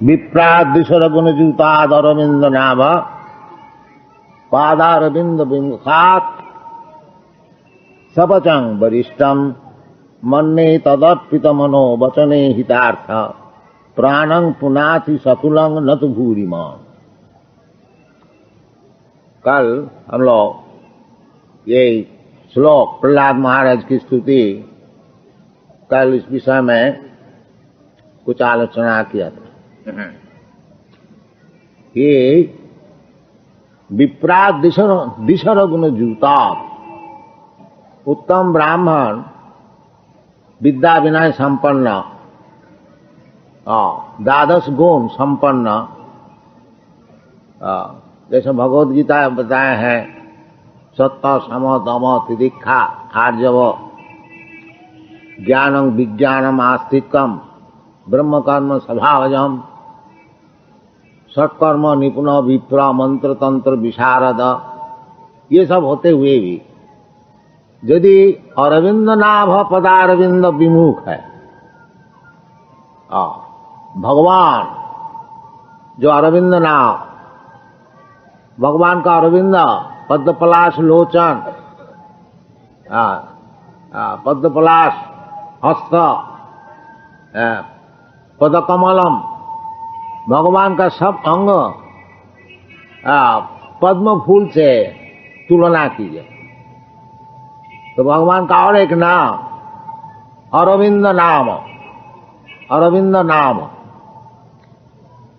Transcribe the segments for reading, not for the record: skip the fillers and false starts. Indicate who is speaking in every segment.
Speaker 1: विप्रादिशर गुण जूताद अरविंद नाभ पादारविंद विमुखात सपचंग वरिष्ठम मन्ने तदर्पित मनो वचने हितार्थ प्राणं पुनाति सकुलंग न तो भूरिमान। कल हम लोग ये श्लोक प्रहलाद महाराज की स्तुति कल इस विषय में कुछ आलोचना किया था। ये विप्रात दिशर गुण जूता उत्तम ब्राह्मण विद्या विनय संपन्न द्वादश गुण संपन्न, जैसे भगवद गीता बताए हैं सत्य सम दम तितिक्षा आर्जव ज्ञानम विज्ञानम आस्तिकम ब्रह्म कर्म स्वभावजम सत्कर्म निपुण विप्र मंत्र तंत्र विशारद, ये सब होते हुए भी यदि अरविंद नाभ पदारविंद विमुख है, भगवान जो अरविंद नाभ, भगवान का अरविंद पद्मपलाश लोचन, पद्मपलाश हस्त, पदकमलम, भगवान का सब अंग पद्म फूल से तुलना कीजिए तो भगवान का और एक नाम अरविंद नाम, अरविंद नाम,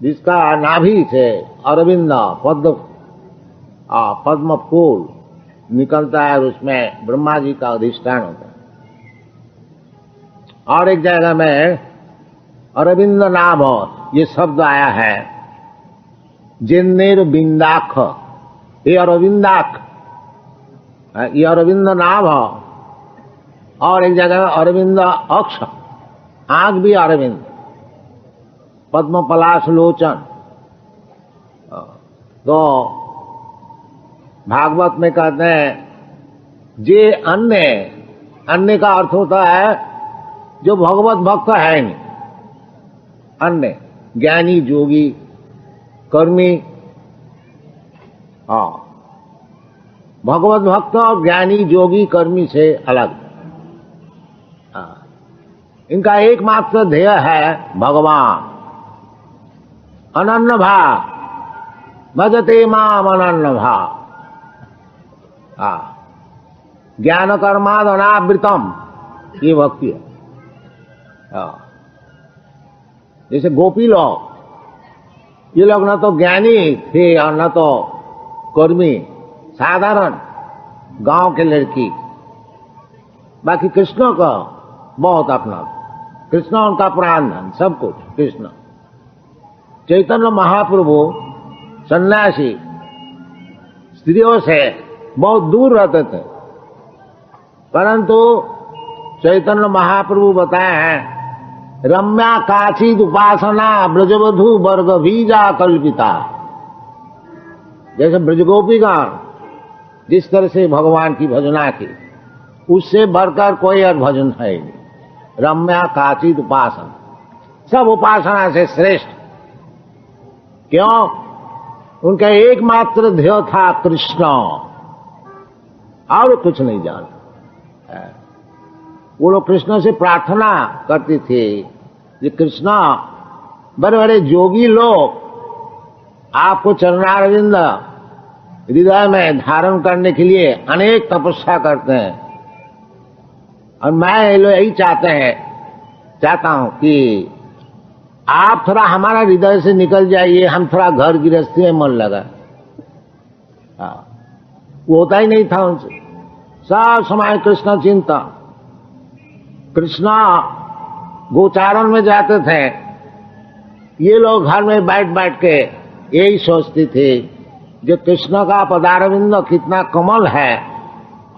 Speaker 1: जिसका नाभि से अरविंद पद्म फूल निकलता है और उसमें ब्रह्मा जी का अधिष्ठान होता है। और एक जगह में अरविंद नाभ ये शब्द आया है जिन्नेर बिंदाख, ये अरविंदाख, ये अरविंद नाभ। और एक जगह अरविंद अक्ष, आंख भी अरविंद, पद्म पलाश लोचन। तो भागवत में कहते हैं जे अन्य, अन्य का अर्थ होता है जो भगवत भक्त है नहीं, अन्य ज्ञानी जोगी कर्मी। भगवत भक्त और ज्ञानी जोगी कर्मी से अलग। इनका एकमात्र ध्येय है भगवान। अनन्य भाव भजते माम अनन्य भाव, ज्ञान कर्माद अनावृतम, ये भक्ति है। जैसे गोपी लोग, ये लोग न तो ज्ञानी थे और न तो कर्मी, साधारण गांव के लड़की। बाकी कृष्ण का बहुत अपना, कृष्ण उनका प्राण धन, सब कुछ कृष्ण। चैतन्य महाप्रभु सन्यासी स्त्रियों से बहुत दूर रहते थे, परंतु चैतन्य महाप्रभु बताए हैं रम्या काचिद उपासना ब्रजवधु वर्ग बीजा कल्पिता। जैसे ब्रजगोपीगण जिस तरह से भगवान की भजना की, उससे बढ़कर कोई और भजन है नहीं। रम्या काचिद उपासना, सब उपासना से श्रेष्ठ। क्यों? उनका एकमात्र ध्येय था कृष्ण, और कुछ नहीं जानते। वो लोग कृष्ण से प्रार्थना करते थे कि कृष्ण, बड़े बड़े जोगी लोग आपको चरणारविंद हृदय में धारण करने के लिए अनेक तपस्या करते हैं, और मैं यही चाहता हूं कि आप थोड़ा हमारा हृदय से निकल जाइए, हम थोड़ा घर गृहस्थी में मन लगा। वो होता ही नहीं था उनसे, सब समय कृष्ण चिंता। कृष्णा गोचारण में जाते थे, ये लोग घर में बैठ बैठ के यही सोचते थे जो कृष्ण का पदारविंद कितना कमल है,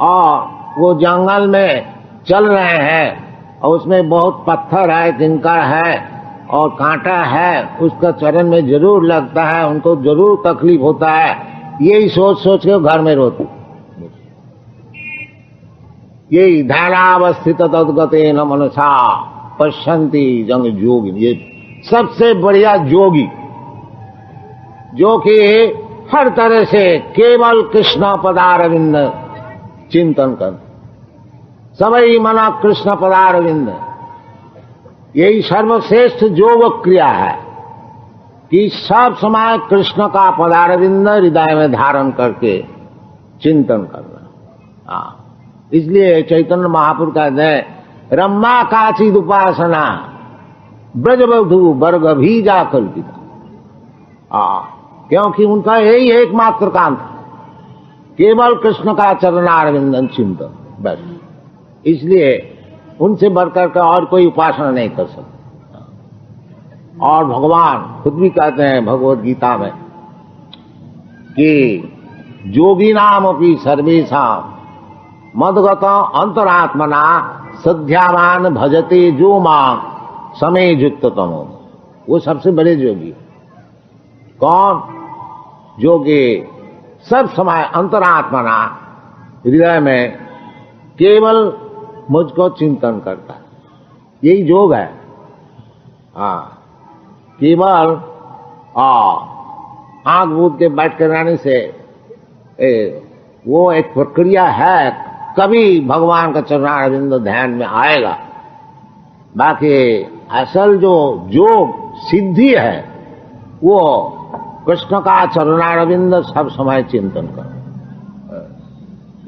Speaker 1: और वो जंगल में चल रहे हैं और उसमें बहुत पत्थर है, कंकड़ है और कांटा है, उसका चरण में जरूर लगता है, उनको जरूर तकलीफ होता है। यही सोच सोच के घर में रोते। ये ध्यानावस्थित तद्गते न मनसा पश्यन्ति जंग जोगी, ये सबसे बढ़िया योगी, जो कि हर तरह से केवल कृष्ण पदारविंद चिंतन कर, सबई मना कृष्ण पदारविंद, यही सर्वश्रेष्ठ योग क्रिया है कि सब समय कृष्ण का पदारविंद हृदय में धारण करके चिंतन करना। इसलिए चैतन्य महापुरुष कहते हैं रम्मा काचिद उपासना ब्रजबधु वर्ग भी जा कल्पिता। क्योंकि उनका यही एकमात्र काम था, केवल कृष्ण का चरणारविंदन चिंतन, बस। इसलिए उनसे बढ़कर के और कोई उपासना नहीं कर सकता। और भगवान खुद भी कहते हैं भगवत गीता में कि योगी नाम अपनी सर्वेशा मदगत अंतरात्मना सध्यामान भजते जो मां समय युक्ततमो। वो सबसे बड़े योगी। कौन? योगी सब समय अंतरात्मना हृदय में केवल मुझको चिंतन करता है, यही योग है। केवल आंख बूंद के बैठ कर रहने से वो एक प्रक्रिया है, कभी भगवान का चरणारविंद ध्यान में आएगा। बाकी असल जो योग सिद्धि है वो कृष्ण का चरणारविंद सब समय चिंतन कर।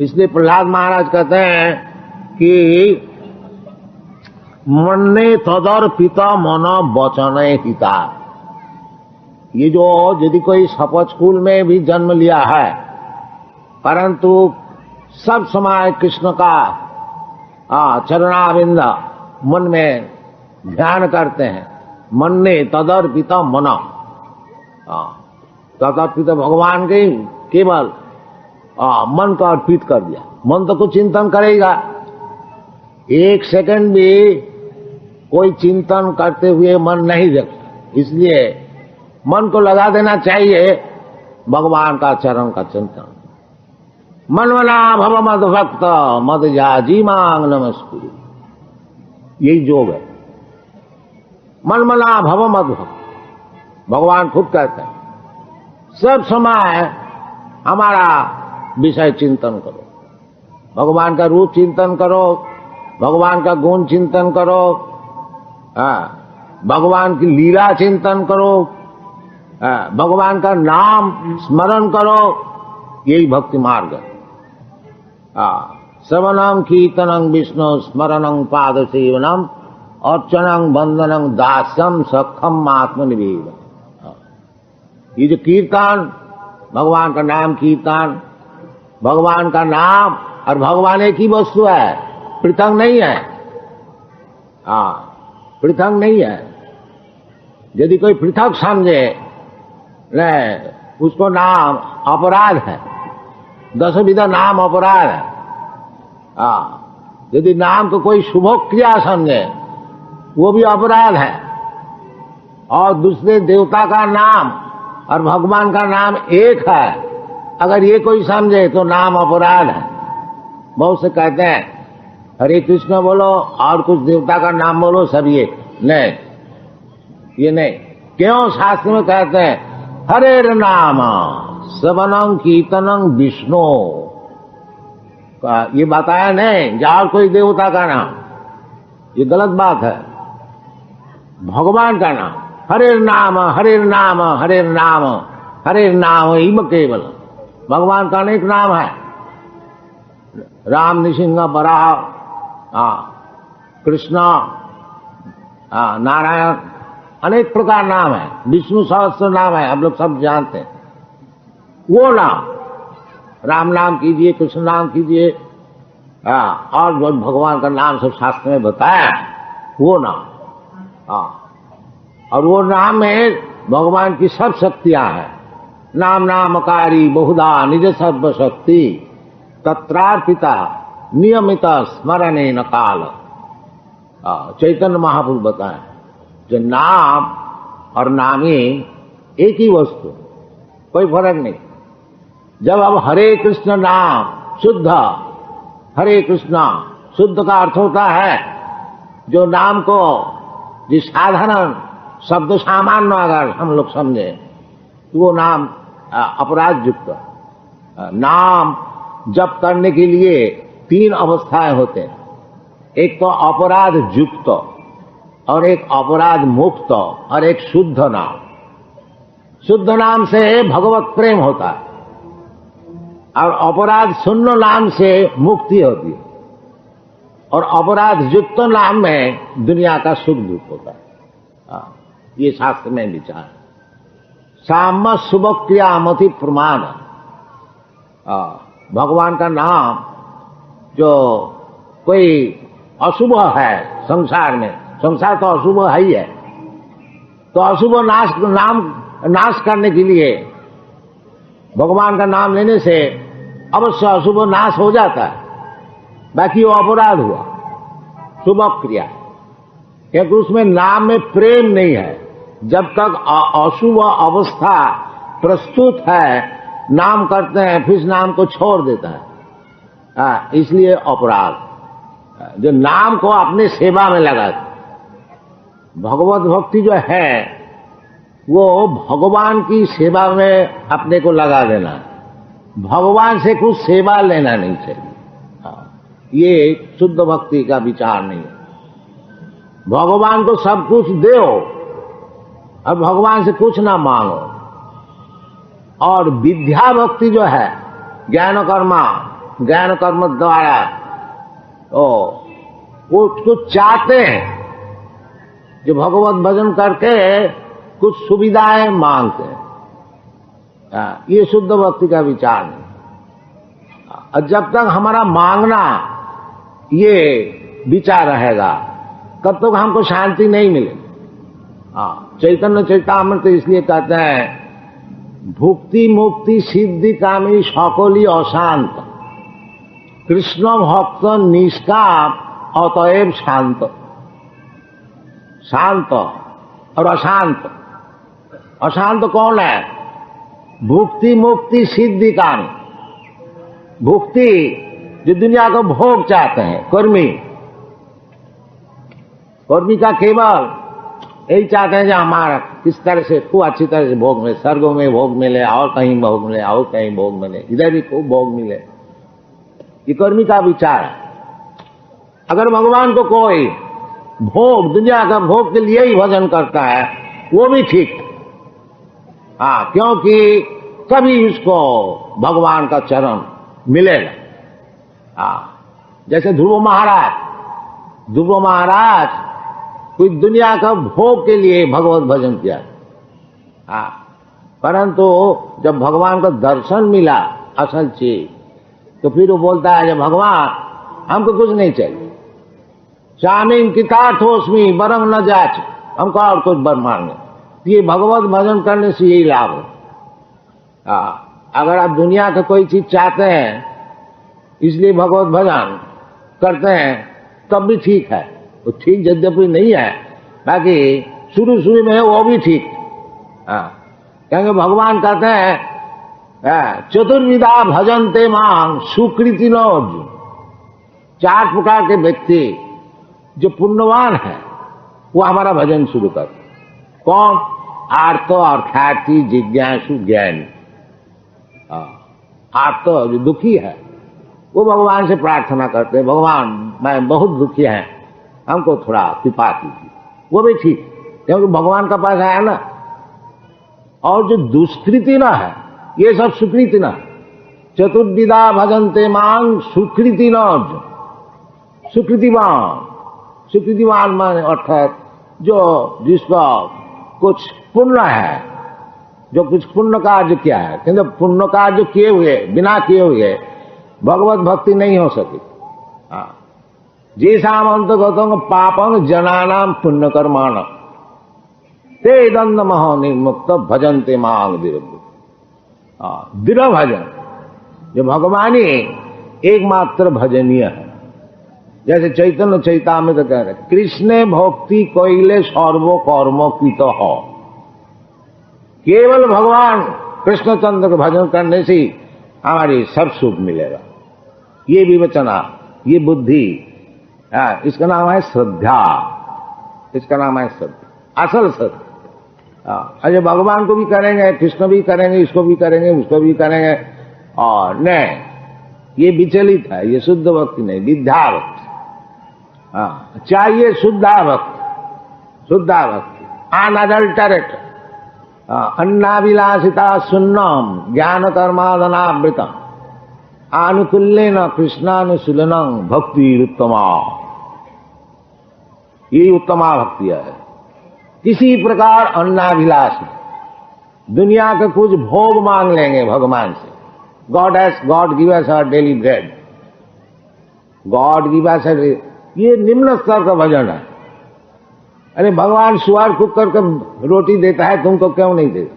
Speaker 1: इसलिए प्रहलाद महाराज कहते हैं कि मन्ने तदर्पित मन वचन हिता। ये जो यदि कोई शपथ स्कूल में भी जन्म लिया है परंतु सब समय कृष्ण का चरणारविंद मन में ध्यान करते हैं, मन्ने तदर्पित मन, तदर्पित भगवान के केवल मन को अर्पित कर दिया। मन तो कुछ चिंतन करेगा, एक सेकंड भी कोई चिंतन करते हुए मन नहीं रखता। इसलिए मन को लगा देना चाहिए भगवान का चरण का चिंतन। मनमना भव मद भक्त मद जाजी मांग नमस्कुरु, यही योग है। मनमना भव मद भक्त, भगवान खुद कहते हैं सब समय हमारा विषय चिंतन करो, भगवान का रूप चिंतन करो, भगवान का गुण चिंतन करो, भगवान की लीला चिंतन करो, भगवान का नाम स्मरण करो, यही भक्ति मार्ग है। श्रवणं कीर्तनं विष्णु स्मरणं पाद सेवनम अर्चनं वंदनं दास्यम सखम आत्मनिवेदन। ये जो कीर्तन, भगवान का नाम कीर्तन, भगवान का नाम और भगवान एक ही वस्तु है, पृथक नहीं है। पृथक नहीं है। यदि कोई पृथक समझे उसको नाम अपराध है, 10 विधा नाम अपराध है। यदि नाम को कोई शुभ क्रिया समझे वो भी अपराध है। और दूसरे देवता का नाम और भगवान का नाम एक है, अगर ये कोई समझे तो नाम अपराध है। बहुत से कहते हैं हरे कृष्ण बोलो और कुछ देवता का नाम बोलो, सब ये नहीं, ये नहीं। क्यों? शास्त्र में कहते हैं हरे नाम श्रवणं कीर्तनं विष्णु, ये बताया नहीं जाओ कोई देवता का नाम, ये गलत बात है। भगवान का नाम हरे नाम हरे नाम हरे नाम हरे नाम इम केवल। भगवान का अनेक नाम है, राम नृसिंह बराह, कृष्ण, नारायण, अनेक प्रकार नाम है। विष्णु सहस्त्र नाम है, हम लोग सब जानते हैं। वो नाम राम नाम कीजिए, कृष्ण नाम कीजिए, और जो भगवान का नाम सब शास्त्र में बताया वो नाम। और वो नाम में भगवान की सब शक्तियां हैं। नाम नामकारी बहुधा निज सर्व शक्ति तत्रार्पिता नियमित स्मरणे न काल। चैतन्य महापुरुष बताए जो नाम और नामी एक ही वस्तु, कोई फर्क नहीं। जब अब हरे कृष्ण नाम शुद्ध, हरे कृष्ण शुद्ध का अर्थ होता है जो नाम को जिस साधारण शब्द सामान्य अगर हम लोग समझे तो वो नाम अपराध युक्त। नाम जप करने के लिए 3 अवस्थाएं होते हैं। एक तो अपराध युक्त, और एक अपराध मुक्त, और एक शुद्ध नाम। शुद्ध नाम से भगवत प्रेम होता है, और अपराध शून्य नाम से मुक्ति होती है, और अपराध युक्त नाम में दुनिया का सुख दुख होता है। ये शास्त्र में विचार है। साम शुभ क्रियामति प्रमाण। भगवान का नाम जो कोई अशुभ है संसार में, संसार तो अशुभ है ही है, तो अशुभ नाश करने के लिए भगवान का नाम लेने से अवश्य अशुभ नाश हो जाता है। बाकी वो अपराध हुआ शुभ क्रिया, क्योंकि उसमें नाम में प्रेम नहीं है। जब तक अशुभ अवस्था प्रस्तुत है, नाम करते हैं, फिर नाम को छोड़ देता है। इसलिए अपराध। जो नाम को अपने सेवा में लगा, भगवत भक्ति जो है वो भगवान की सेवा में अपने को लगा देना, भगवान से कुछ सेवा लेना नहीं चाहिए। ये शुद्ध भक्ति का विचार नहीं है। भगवान को सब कुछ दो और भगवान से कुछ ना मांगो। और विद्या भक्ति जो है, ज्ञान कर्म द्वारा वो कुछ चाहते हैं, जो भगवत भजन करके कुछ सुविधाएं मांगते हैं। ये शुद्ध भक्ति का विचार नहीं। और जब तक हमारा मांगना ये विचार रहेगा, तब तक हमको शांति नहीं मिलेगी। चैतन्य चैतामृत इसलिए कहते हैं, भुक्ति मुक्ति सिद्धि कामी सकली अशांत, कृष्ण भक्त निष्काम अतएव शांत। शांत और अशांत, अशांत कौन है? भुक्ति मुक्ति सिद्धि कामी। भुक्ति जो दुनिया को भोग चाहते हैं, कर्मी का केवल यही चाहते हैं कि हमारा किस तरह से खूब अच्छी तरह से भोग मिले, स्वर्गों में भोग मिले, और कहीं भोग मिले, और कहीं भोग मिले, इधर भी खूब भोग मिले। ये कर्मी का विचार है। अगर भगवान को कोई भोग, दुनिया का भोग के लिए ही भजन करता है, वो भी ठीक है। क्योंकि कभी उसको भगवान का चरण मिलेगा। जैसे ध्रुव महाराज कोई दुनिया का भोग के लिए भगवत भजन किया, परंतु जब भगवान का दर्शन मिला असल चीज, तो फिर वो बोलता है, जब भगवान हमको कुछ नहीं चाहिए, स्वामी कृतार्थोस्मि बरंग न जाच, हमको और कुछ बर मांगने। ये भगवत भजन करने से यही लाभ है। अगर आप दुनिया का कोई चीज चाहते हैं इसलिए भगवत भजन करते हैं, तब भी ठीक है। वो ठीक यद्यपि नहीं है, बाकी शुरू में वो भी ठीक। क्योंकि भगवान कहते हैं, चतुर्विधा भजनते मां सुकृति नो। 4 प्रकार के व्यक्ति जो पुण्यवान है वो हमारा भजन शुरू कर। कौन? आर्त, अर्थार्थी, जिज्ञासु, ज्ञानी। आर्त जो दुखी है वो भगवान से प्रार्थना करते हैं, भगवान मैं बहुत दुखी है, हमको थोड़ा कृपा कीजिए। वो भी ठीक, क्योंकि भगवान का पास आया ना। और जो दुष्कृति ना है, ये सब सुकृति ना। चतुर्विधा भजनते मांग सुकृति न। सुकृतिवान माने अर्थात जो जिसका कुछ पुण्य है, जो कुछ पुण्य कार्य किया है, किंतु पुण्य कार्य किए हुए बिना किए हुए भगवत भक्ति नहीं हो सकी। जैसाम अंतगतम पापं जनानाम पुण्य कर्माण ते दंड महो निर्मुक्त भजनते मांग दृढ़ भजन, जो भगवानी एकमात्र भजनीय है। जैसे चैतन्य चैतामृत कह रहे, कृष्ण भक्ति कोइले सर्व कर्म कृत हो। केवल भगवान कृष्णचंद्र का भजन करने से हमारी सब सुख मिलेगा। ये विवेचना, ये बुद्धि, इसका नाम है श्रद्धा। इसका नाम है श्रद्धा, असल श्रद्धा। अरे भगवान को भी करेंगे, कृष्ण भी करेंगे, इसको भी करेंगे, उसको भी करेंगे, और नहीं, ये विचलित है, ये शुद्ध भक्ति नहीं, विद्या भक्ति। चाहिए शुद्धा भक्ति, शुद्धा भक्ति, अनअडल्टरेट, अन्नाभिलाषिता सुन्नम ज्ञान कर्मादनावृतम आनुकूल्येन कृष्णानुशीलनं भक्ति उत्तमा। ये उत्तमा भक्ति है। किसी प्रकार अन्नाभिलाष, दुनिया के कुछ भोग मांग लेंगे भगवान से, God give us our daily bread, God give us, ये निम्न स्तर का भजन है। अरे भगवान सुअर कुकर का रोटी देता है, तुमको क्यों नहीं देता?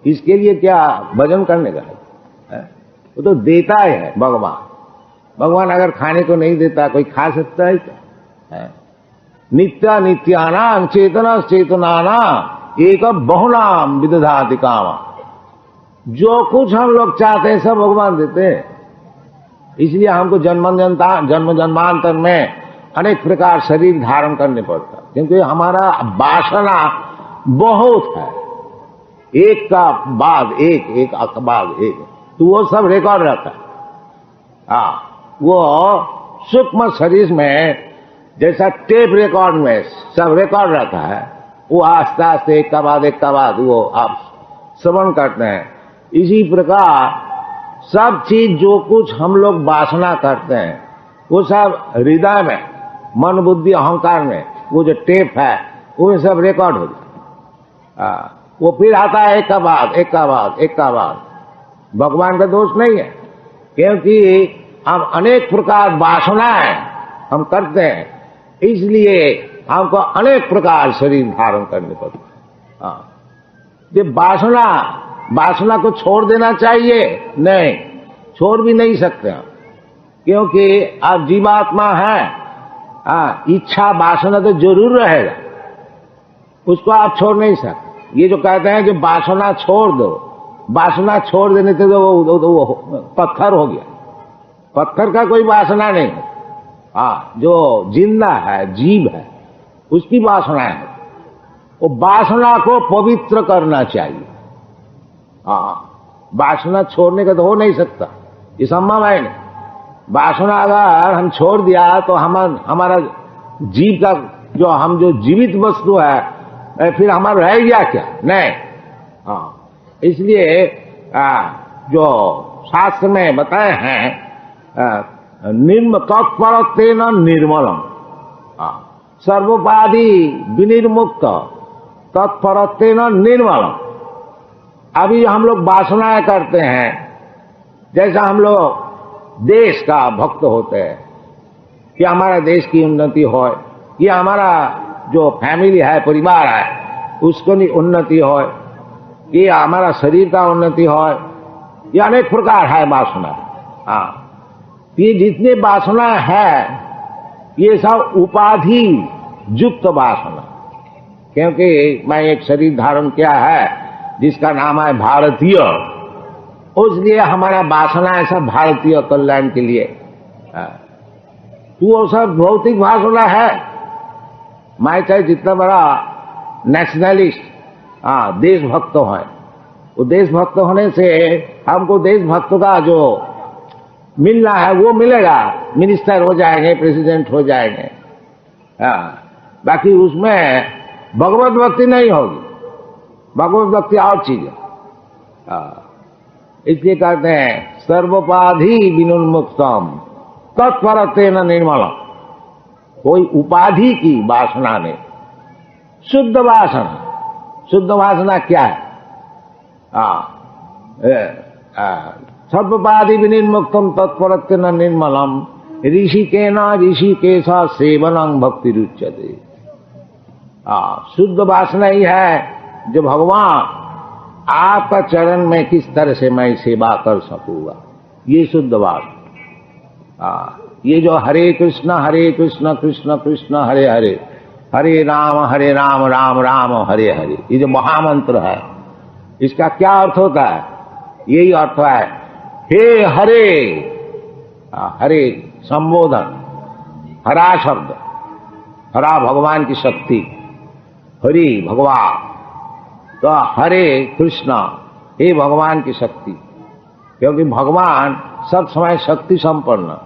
Speaker 1: इसके लिए क्या भजन करने का है? वो तो देता है भगवान। भगवान अगर खाने को नहीं देता, कोई खा सकता है क्या? नित्या नित्यानां चेतना चेतनाना एक बहुनाम विदधाति कामा। जो कुछ हम लोग चाहते हैं सब भगवान देते हैं। इसलिए हमको जन्म जन्मांतर में अनेक प्रकार शरीर धारण करने पड़ता, क्योंकि हमारा वासना बहुत है, एक का बाद एक, एक का बाद एक, तो वो सब रिकॉर्ड रहता है। वो सूक्ष्म शरीर में जैसा टेप रिकॉर्ड में सब रिकॉर्ड रहता है, वो आस्ते आस्ते एक का बाद वो आप श्रवण करते हैं। इसी प्रकार सब चीज जो कुछ हम लोग वासना करते हैं वो सब हृदय में, मन बुद्धि अहंकार में, वो जो टेप है वो सब रिकॉर्ड हो जाता है। वो फिर आता है एक का बाद एक का बाद एक का बाद। भगवान का दोष नहीं है, क्योंकि हम अनेक प्रकार वासनाएं हम करते हैं, इसलिए हमको अनेक प्रकार शरीर धारण करने पड़ते हैं। ये वासना को छोड़ देना चाहिए? नहीं, छोड़ भी नहीं सकते हम, क्योंकि आप जीवात्मा हैं। इच्छा वासना तो जरूर रहेगा, उसको आप छोड़ नहीं सकते। ये जो कहते हैं कि वासना छोड़ दो, वासना छोड़ देने से तो वो पत्थर हो गया। पत्थर का कोई वासना नहीं है। जो जिंदा है, जीव है, उसकी वासना है। वो वासना को पवित्र करना चाहिए। वासना छोड़ने का तो हो नहीं सकता, ये संभव है नहीं। वासना अगर हम छोड़ दिया तो हमारा जीव का जो जीवित वस्तु है, फिर हमारा रह गया क्या? नहीं। इसलिए जो शास्त्र में बताए हैं, तत्परत्वेन निर्मलम, सर्वोपाधि विनिर्मुक्त तत्परत्वेन निर्मलम। अभी हम लोग वासनाएं करते हैं, जैसा हम लोग देश का भक्त होते हैं कि हमारा देश की उन्नति हो, या हमारा जो फैमिली है, परिवार है, उसको उन्नति हो, या हमारा शरीर का उन्नति हो, ये अनेक प्रकार है वासना। ये जितने वासना है ये सब उपाधि युक्त वासना, क्योंकि मैं एक शरीर धारण किया है जिसका नाम है भारतीय, इसलिए हमारा वासना है सब भारतीय कल्याण के लिए। तो वो सब भौतिक वासना है। मैं चाहे जितना बड़ा नेशनलिस्ट देशभक्त है, वो देशभक्त होने से हमको देशभक्त का जो मिलना है वो मिलेगा, मिनिस्टर हो जाएंगे, प्रेसिडेंट हो जाएंगे। बाकी उसमें भगवत भक्ति नहीं होगी। भगवत भक्ति और चीज है। इसलिए कहते हैं सर्वोपाधि विनुन्मुक्तम तत्परत्वेन निर्मलम। कोई उपाधि की वासना नहीं, शुद्ध वासना। शुद्ध वासना क्या है? सर्वोपाधि विनिर्मुक्तम तत्परत्वेन निर्मलम ऋषिकेन ऋषिकेश सेवनं भक्ति रुच्यते। शुद्ध वासना ही है जो भगवान आपका चरण में किस तरह से मैं सेवा कर सकूंगा, ये शुद्ध वासना। ये जो हरे कृष्ण कृष्ण कृष्ण हरे हरे, हरे राम राम राम हरे हरे, ये जो महामंत्र है, इसका क्या अर्थ होता है? यही अर्थ है, हे हरे। हरे संबोधन, हरा शब्द, हरा भगवान की शक्ति, हरि भगवान, तो हरे कृष्णा, हे भगवान की शक्ति, क्योंकि भगवान सब समय शक्ति संपन्न,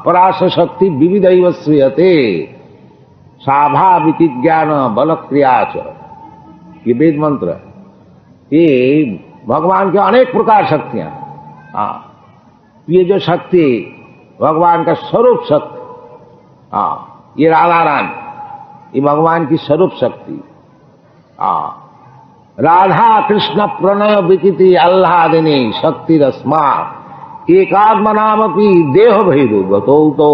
Speaker 1: पराश शक्ति विविधैव श्रियते साभा विज्ञान बल क्रियाच, ये वेद मंत्र है। ये भगवान के अनेक प्रकार शक्तियां, ये जो शक्ति भगवान का स्वरूप शक्ति, ये राधा रानी, ये भगवान की स्वरूप शक्ति। राधा कृष्ण प्रणय विकिति आह्लादिनी शक्ति रस्मा एकात्म नामपि देह भैरु गतो तो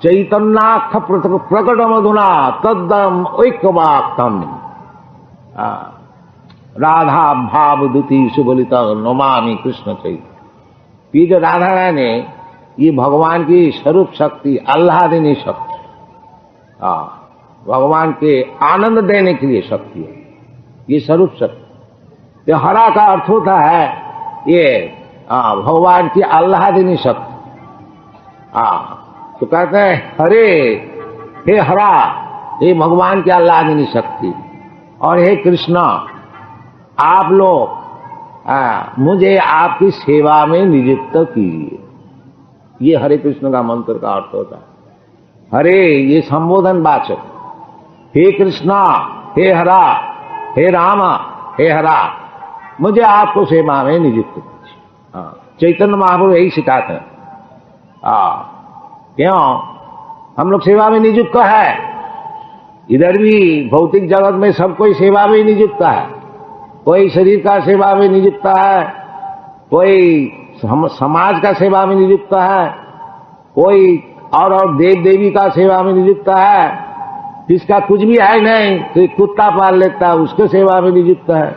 Speaker 1: चैतन्याख प्रकट मधुना तद्दम ऐक्यवाक्तम राधा भाव द्वितीय सुबलित नमामि कृष्ण चैतन्य। ये जो राधा रानी, ये भगवान की स्वरूप शक्ति, आह्लादिनी शक्ति, भगवान के आनंद देने के लिए शक्ति है, ये स्वरूप शक्ति। तो हरा का अर्थ होता है ये भगवान की आह्लादिनी शक्ति। तो कहते हैं हरे, हे हरा, हे भगवान की आह्लादिनी शक्ति, और हे कृष्णा, आप लोग मुझे आपकी सेवा में नियुक्त कीजिए। ये हरे कृष्ण का मंत्र का अर्थ होता है। हरे ये संबोधन वाचक, हे कृष्णा, हे हरा, हे रामा, हे हरा, मुझे आपको सेवा में नियुक्त कीजिए। चैतन्य महाप्रभु यही सिखाते हैं। क्यों हम लोग सेवा में नियुक्त है? इधर भी भौतिक जगत में सब कोई सेवा में नियुक्त है। कोई शरीर का सेवा में नियुक्त है, कोई समाज का सेवा में नियुक्त है, कोई और देव देवी का सेवा में नियुक्त है, जिसका कुछ भी है नहीं, तो कुत्ता पाल लेता है, उसके सेवा में नियुक्त है।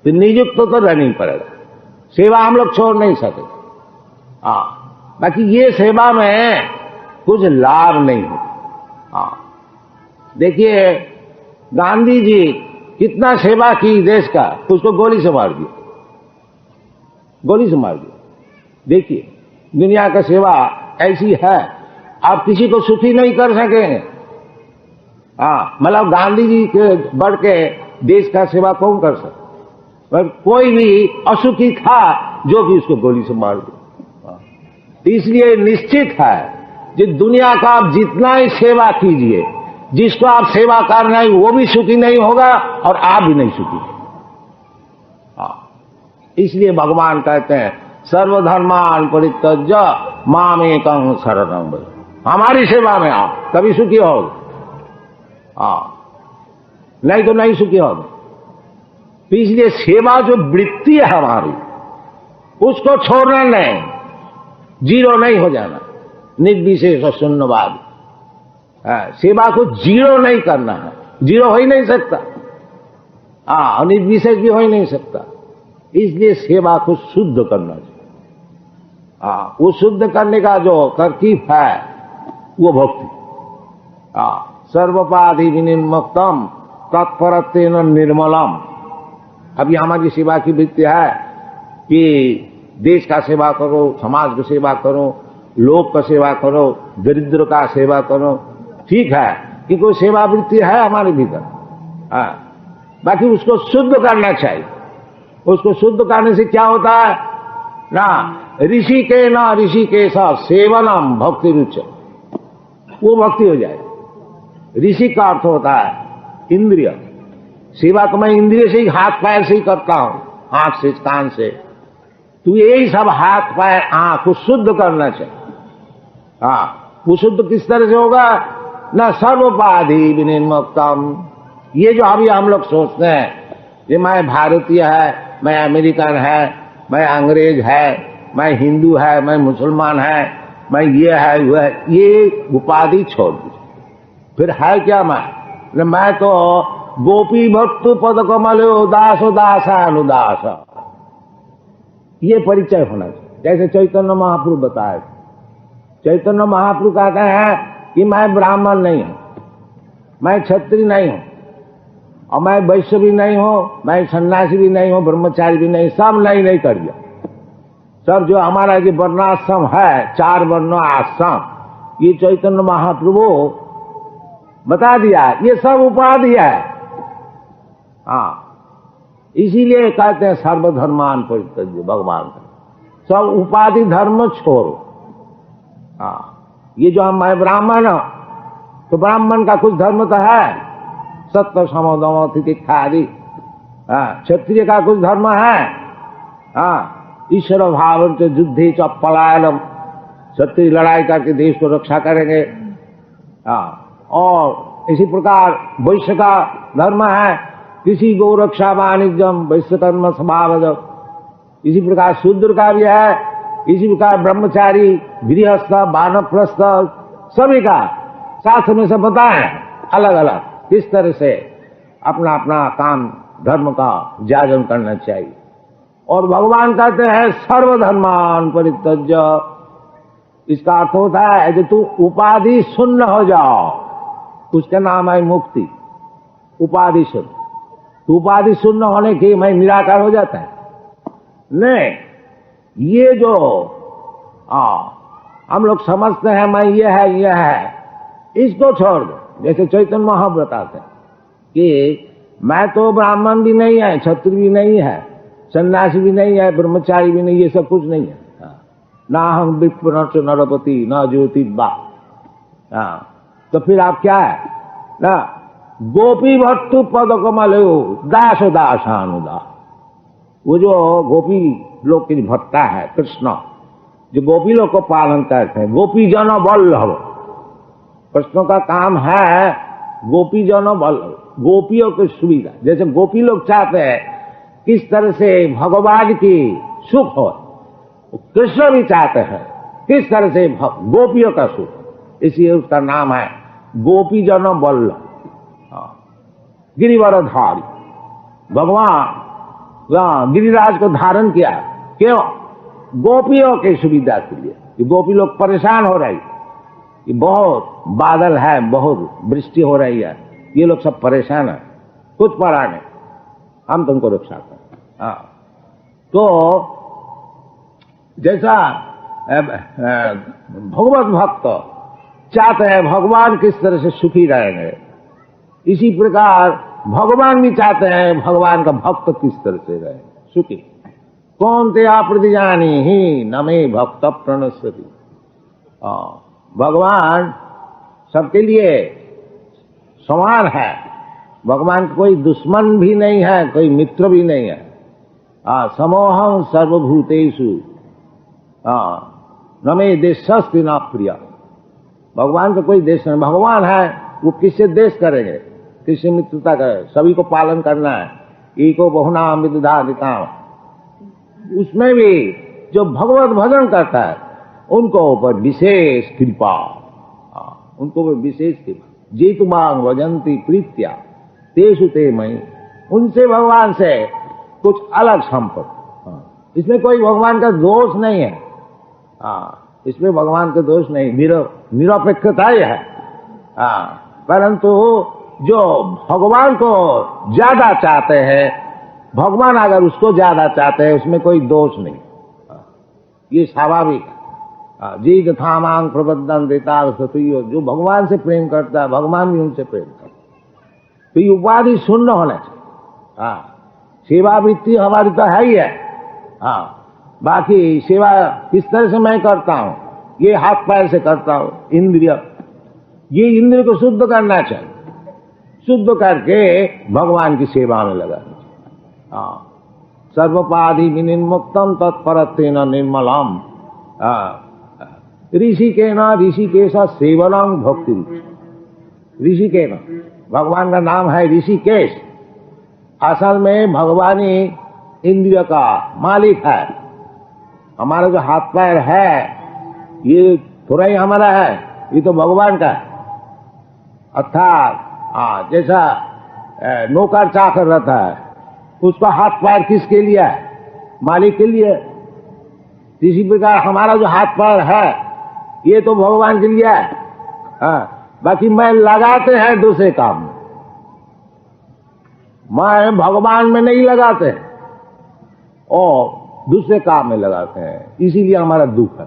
Speaker 1: तो नियुक्त तो रहना ही पड़ेगा, सेवा हम लोग छोड़ नहीं सकते। बाकी ये सेवा में कुछ लाभ नहीं होता। देखिए गांधी जी कितना सेवा की देश का, उसको गोली से मार दिया, गोली से मार दिया। देखिए दुनिया का सेवा ऐसी है, आप किसी को सुखी नहीं कर सकेंगे। मतलब गांधी जी के बढ़ के देश का सेवा कौन कर सकता? पर कोई भी असुखी था जो कि उसको गोली से मार दिया। इसलिए निश्चित है कि दुनिया का आप जितना ही सेवा कीजिए, जिसको आप सेवा कर रहे हैं वो भी सुखी नहीं होगा और आप भी नहीं सुखी। इसलिए भगवान कहते हैं सर्वधर्मान परित्यज्य मामेकं शरणं व्रज, हमारी सेवा में आओ तभी सुखी होगे, नहीं तो नहीं सुखी होगे। तो इसलिए सेवा जो वृत्ति है हमारी, उसको छोड़ना नहीं, जीरो नहीं हो जाना। निर्विशेष शून्यवाद, सेवा को जीरो नहीं करना है, जीरो हो ही नहीं सकता, और निर्विशेष भी हो ही नहीं सकता। इसलिए सेवा को शुद्ध करना चाहिए। वो शुद्ध करने का जो तरकीब है वो भक्ति। सर्वपाधि विनिर्मुक्तम तत्परत्वेन निर्मलम। अभी हमारी सेवा की वृत्ति है कि देश का सेवा करो, समाज की सेवा करो, लोक का सेवा करो, दरिद्र का सेवा करो। ठीक है कि कोई सेवा वृत्ति है हमारे भीतर, बाकी उसको शुद्ध करना चाहिए। उसको शुद्ध करने से क्या होता है ना, ऋषि के साथ सेवनम भक्ति रुच, वो भक्ति हो जाए। ऋषि का अर्थ होता है इंद्रिय। सेवा तो मैं इंद्रिय से ही, हाथ पैर से ही करता हूं, आंख से, कान से। तो यही सब हाथ पैर आंख को शुद्ध करना चाहिए। वो शुद्ध किस तरह से होगा ना, सर्वोपाधि विनिर्मुक्तम। ये जो अभी हम लोग सोचते हैं कि मैं भारतीय है, मैं अमेरिकन है, मैं अंग्रेज है, मैं हिंदू है, मैं मुसलमान है, मैं ये है वो है, ये उपाधि छोड़ दीजिए। फिर है क्या मैं तो गोपी भक्तु पद कमलो दासो दासानुदास, ये परिचय होना चाहिए। जैसे चैतन्य महाप्रभु बताए, चैतन्य महाप्रभु कहते हैं कि मैं ब्राह्मण नहीं हूं, मैं क्षत्रिय नहीं हूं, और मैं वैश्य भी नहीं हूं, मैं सन्यासी भी नहीं हूं, ब्रह्मचारी भी नहीं, सब नहीं कर दिया। सब जो हमारा जो वर्णाश्रम है, 4 वर्ण आश्रम, ये चैतन्य महाप्रभु बता दिया, ये सब उपाधि है। हाँ, इसीलिए कहते हैं सर्वधर्मान परित्यज्य, भगवान सब उपाधि धर्म छोड़ो। हाँ, ये जो हम मैं ब्राह्मण हूं, तो ब्राह्मण का कुछ धर्म तो है, सत्य समो दमो तितिक्षा आदि। क्षत्रिय का कुछ धर्म है, ईश्वर भाव युद्धे च पलायनम, क्षत्रिय लड़ाई करके देश को रक्षा करेंगे। और इसी प्रकार वैश्य का धर्म है, किसी गो रक्षा वाणिज्यम वैश्य कर्म स्वभाव। इसी प्रकार शूद्र का भी है, इसी प्रकार ब्रह्मचारी, गृहस्थ, वानप्रस्थ, सभी का शास्त्र में सब बताए अलग अलग किस तरह से अपना अपना काम धर्म का जागरण करना चाहिए। और भगवान कहते हैं सर्वधर्मान परित्यज्य। इसका अर्थ होता है कि तू उपाधि शून्य हो जाओ, उसका नाम है मुक्ति। उपाधि शून्य, तो उपाधि शून्य होने के मैं निराकार हो जाता है? नहीं, ये जो हम लोग समझते हैं मैं ये है, इसको छोड़ दो। जैसे चैतन्य महाप्रभु बताते हैं कि मैं तो ब्राह्मण भी नहीं है, क्षत्रिय भी नहीं है, सन्यासी भी नहीं है, ब्रह्मचारी भी नहीं, ये सब कुछ नहीं है। ना हम विप्र न नरपति न ज्योतिबा। तो फिर आप क्या है ना? गोपी भट्टु पद कमल दास दासानुदा। वो जो गोपी लोग की भट्टा है कृष्ण, जो गोपी लोग को पालन करते हैं, गोपी जन वल्लभ। कृष्ण का काम है गोपी जन वल्लभ, गोपियों की सुविधा। जैसे गोपी लोग चाहते हैं किस तरह से भगवान की सुख हो, कृष्ण भी चाहते हैं किस तरह से गोपियों का सुख। इसलिए उसका नाम है गोपी जन वल्लभ, गिरिवरधारी। भगवान गिरिराज को धारण किया, क्यों? गोपियों की सुविधा के लिए। ये गोपी लोग परेशान हो रही, ये बहुत बादल है, बहुत वृष्टि हो रही है, ये लोग सब परेशान है, कुछ पड़ा नहीं, हम तुमको रक्षा करें। तो जैसा भगवत भक्त चाहते हैं भगवान किस तरह से सुखी रहेंगे, इसी प्रकार भगवान भी चाहते हैं भगवान का भक्त किस तरह से रहे सुखी। कौन ते आप्रतिजानी ही नमे भक्त प्रणश्यति। भगवान सबके लिए समान है, भगवान का कोई दुश्मन भी नहीं है, कोई मित्र भी नहीं है। समोहम सर्वभूतेषु नमे देशस्ति न प्रिय। भगवान का कोई देश नहीं, भगवान है वो किससे देश करेंगे, किससे मित्रता करें, सभी को पालन करना है। एको बहुनाम विदधाधिकाम। उसमें भी जो भगवत भजन करता है उनको ऊपर विशेष कृपा, उनको ऊपर विशेष कृपा। जेतु मांग भजंती प्रीत्या तेषु ते मयि। उनसे भगवान से कुछ अलग संपर्क। इसमें कोई भगवान का दोष नहीं है, इसमें भगवान का दोष नहीं, निरपेक्षता ही है। परंतु जो भगवान को ज्यादा चाहते हैं, भगवान अगर उसको ज्यादा चाहते हैं, उसमें कोई दोष नहीं, ये स्वाभाविक है। जी तथा मांग प्रबद्धन देता सतुयो। जो भगवान से प्रेम करता है भगवान भी उनसे प्रेम करता है। तो ये उपाधि शून्य होना चाहिए। सेवा वृत्ति हमारी तो है ही है। बाकी सेवा किस तरह से मैं करता हूं, ये हाथ पैर से करता हूं, इंद्रिय, ये इंद्रिय को शुद्ध करना चाहिए, शुद्ध करके भगवान की सेवा में लगाना चाहिए। सर्वपाधि विनिर्मुक्तम तत्परत्वेन निर्मलम। ऋषिकेश सेवनम भक्ति। ऋषिकेश भगवान का नाम है ऋषिकेश। असल में भगवान ही इंद्रिय का मालिक है। हमारा जो हाथ पैर है ये थोड़ा ही हमारा है, ये तो भगवान का है। अर्थात जैसा नौकर चाकर रहता है, उसका हाथ पैर किसके लिए है? मालिक के लिए। इसी प्रकार हमारा जो हाथ पैर है ये तो भगवान के लिए है। बाकी मैं लगाते हैं दूसरे काम में, मैं भगवान में नहीं लगाते हैं और दूसरे काम में लगाते हैं, इसीलिए हमारा दुख है।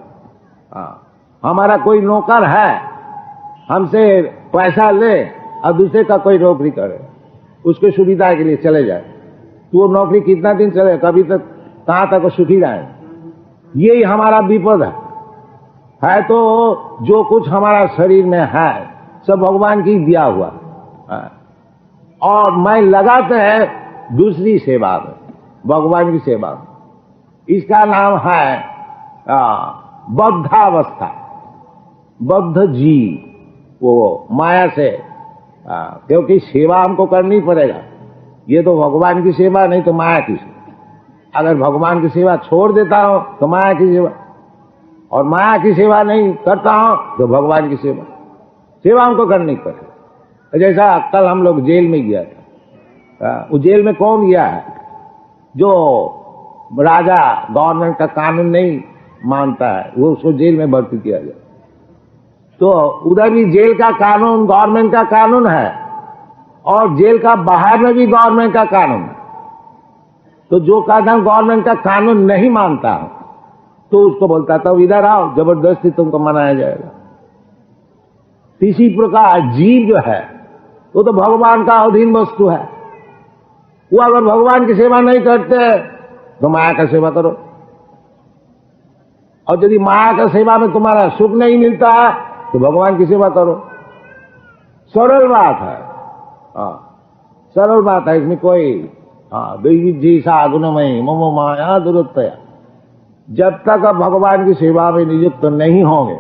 Speaker 1: हमारा कोई नौकर है, हमसे पैसा ले और दूसरे का कोई नौकरी करे, उसके सुविधा के लिए चले जाए, तो वो नौकरी कितना दिन चले, कभी तक कहां तक वो सुखी रहे। यही हमारा विपद है। तो जो कुछ हमारा शरीर में है सब भगवान की दिया हुआ है, और मैं लगाते हैं दूसरी सेवा में, भगवान की सेवा में। इसका नाम है बद्धावस्था, बद्ध जीव, वो माया से। क्योंकि सेवा हमको करनी पड़ेगा, ये तो भगवान की सेवा नहीं तो माया की सेवा। अगर भगवान की सेवा छोड़ देता हूं तो माया की सेवा, और माया की सेवा नहीं करता हूं तो भगवान की सेवा। सेवा हमको करनी पड़ेगी। जैसा कल हम लोग जेल में गया था, उस जेल में कौन गया है? जो राजा गवर्नमेंट का कानून नहीं मानता है, वो उसको जेल में भर्ती किया गया। तो उधर भी जेल का कानून गवर्नमेंट का कानून है, और जेल का बाहर में भी गवर्नमेंट का कानून है। तो जो कानून गवर्नमेंट का कानून नहीं मानता है तो उसको बोलता था इधर आओ, जबरदस्ती तुमको मनाया जाएगा। इसी प्रकार जीव जो है वो तो भगवान का अधीन वस्तु है। वो अगर भगवान की सेवा नहीं करते तो माया का सेवा करो, और यदि माया का सेवा में तुम्हारा सुख नहीं मिलता है तो भगवान की सेवा करो। सरल बात है, सरल बात है, इसमें कोई दैवी सा गुणमयी ममो माया दुरुत्तया। जब तक आप भगवान की सेवा में नियुक्त नहीं होंगे,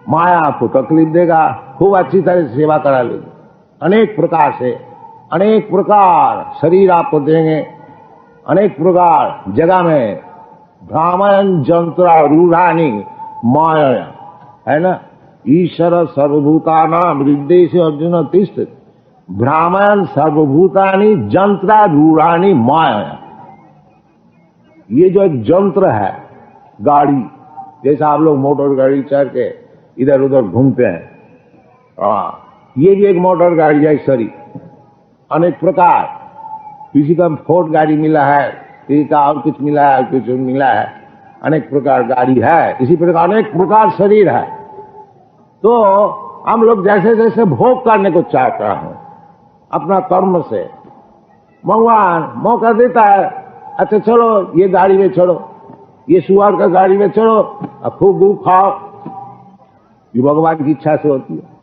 Speaker 1: माया आपको तकलीफ देगा, खूब अच्छी तरह से सेवा करा लेगी, अनेक प्रकार से, अनेक प्रकार शरीर आपको देंगे, अनेक प्रकार जगह में भ्रामयन जंत्र रूढ़ानी माया, है ना। ईश्वर सर्वभूतानां हृदय से अर्जुन तिष्ठति, भ्रामयन सर्वभूतानि जंत्र रूढ़ानी माया। ये जो एक जंत्र है, गाड़ी, जैसा आप लोग मोटर गाड़ी चढ़ के इधर उधर घूमते हैं, ये भी एक मोटर गाड़ी है शरीर। अनेक प्रकार, किसी का फोर्ड गाड़ी मिला है, किसी का और कुछ मिला है, कुछ मिला है, अनेक प्रकार गाड़ी है। इसी प्रकार अनेक प्रकार शरीर है। तो हम लोग जैसे जैसे भोग करने को चाहता है अपना कर्म से, भगवान मौका देता है, अच्छा चलो ये गाड़ी में चढ़ो, ये सुअर का गाड़ी में चढ़ो, खूब खूब खाओ। ये भगवान की इच्छा से होती है।